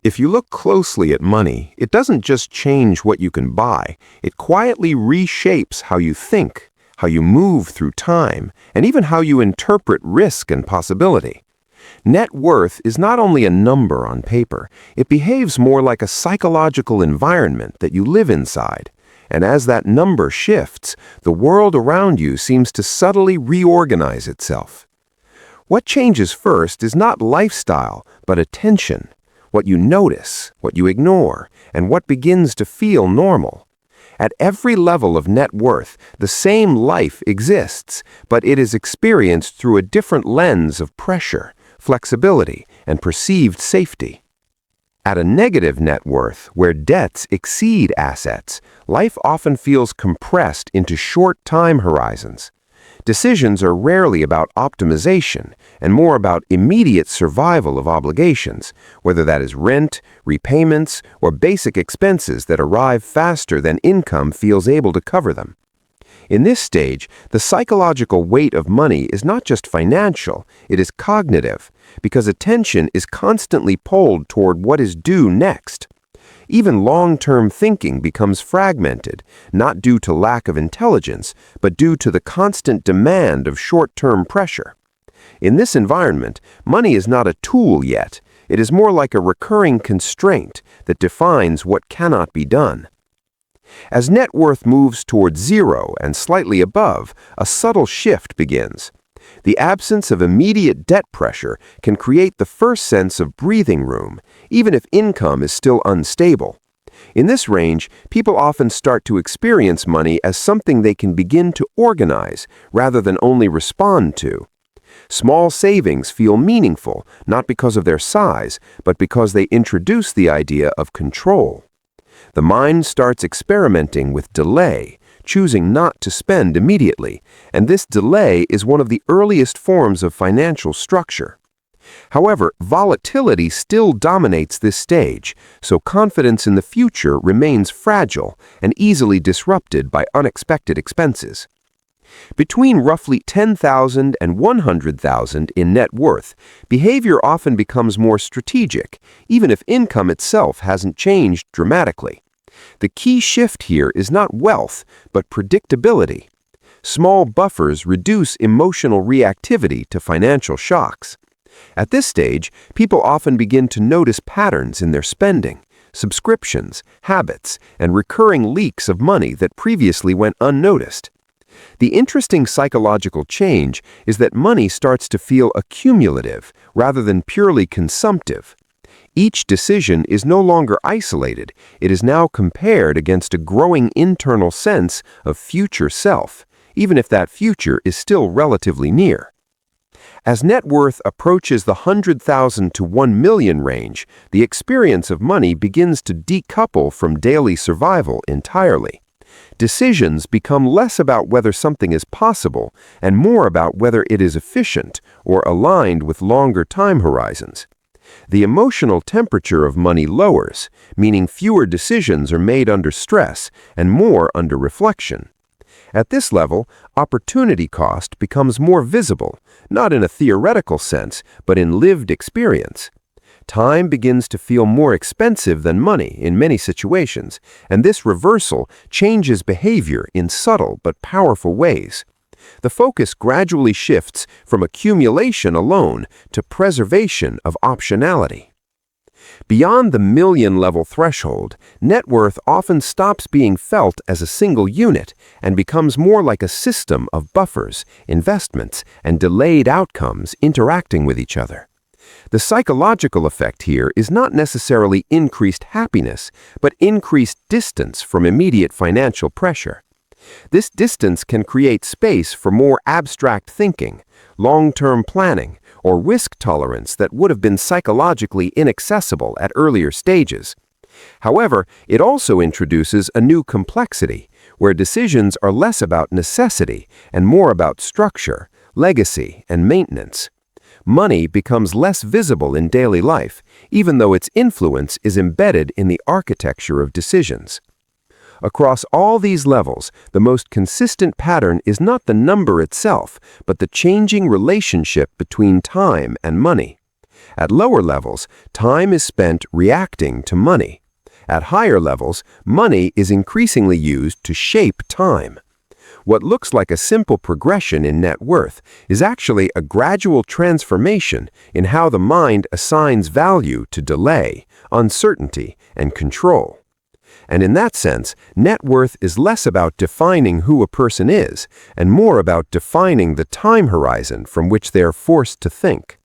If you look closely at money, it doesn't just change what you can buy, it quietly reshapes how you think, how you move through time, and even how you interpret risk and possibility. Net worth is not only a number on paper, it behaves more like a psychological environment that you live inside. And as that number shifts, the world around you seems to subtly reorganize itself. What changes first is not lifestyle, but attention. What you notice, what you ignore, and what begins to feel normal. At every level of net worth, the same life exists, but it is experienced through a different lens of pressure, flexibility, and perceived safety. At a negative net worth, where debts exceed assets, life often feels compressed into short time horizons. Decisions are rarely about optimization and more about immediate survival of obligations, whether that is rent, repayments, or basic expenses that arrive faster than income feels able to cover them. In this stage, the psychological weight of money is not just financial, it is cognitive, because attention is constantly pulled toward what is due next. Even long-term thinking becomes fragmented, not due to lack of intelligence, but due to the constant demand of short-term pressure. In this environment, money is not a tool yet. It is more like a recurring constraint that defines what cannot be done. As net worth moves toward zero and slightly above, a subtle shift begins. The absence of immediate debt pressure can create the first sense of breathing room, even if income is still unstable. In this range, people often start to experience money as something they can begin to organize rather than only respond to. Small savings feel meaningful, not because of their size, but because they introduce the idea of control. The mind starts experimenting with delay, choosing not to spend immediately, and this delay is one of the earliest forms of financial structure. However, volatility still dominates this stage, so confidence in the future remains fragile and easily disrupted by unexpected expenses. Between roughly $10,000 and $100,000 in net worth, behavior often becomes more strategic, even if income itself hasn't changed dramatically. The key shift here is not wealth, but predictability. Small buffers reduce emotional reactivity to financial shocks. At this stage, people often begin to notice patterns in their spending, subscriptions, habits, and recurring leaks of money that previously went unnoticed. The interesting psychological change is that money starts to feel accumulative rather than purely consumptive. Each decision is no longer isolated, it is now compared against a growing internal sense of future self, even if that future is still relatively near. As net worth approaches the 100,000 to 1 million range, the experience of money begins to decouple from daily survival entirely. Decisions become less about whether something is possible and more about whether it is efficient or aligned with longer time horizons. The emotional temperature of money lowers, meaning fewer decisions are made under stress and more under reflection. At this level, opportunity cost becomes more visible, not in a theoretical sense, but in lived experience. Time begins to feel more expensive than money in many situations, and this reversal changes behavior in subtle but powerful ways. The focus gradually shifts from accumulation alone to preservation of optionality. Beyond the million-level threshold, net worth often stops being felt as a single unit and becomes more like a system of buffers, investments, and delayed outcomes interacting with each other. The psychological effect here is not necessarily increased happiness, but increased distance from immediate financial pressure. This distance can create space for more abstract thinking, long-term planning, or risk tolerance that would have been psychologically inaccessible at earlier stages. However, it also introduces a new complexity, where decisions are less about necessity and more about structure, legacy, and maintenance. Money becomes less visible in daily life, even though its influence is embedded in the architecture of decisions. Across all these levels, the most consistent pattern is not the number itself, but the changing relationship between time and money. At lower levels, time is spent reacting to money. At higher levels, money is increasingly used to shape time. What looks like a simple progression in net worth is actually a gradual transformation in how the mind assigns value to delay, uncertainty, and control. And in that sense, net worth is less about defining who a person is and more about defining the time horizon from which they are forced to think.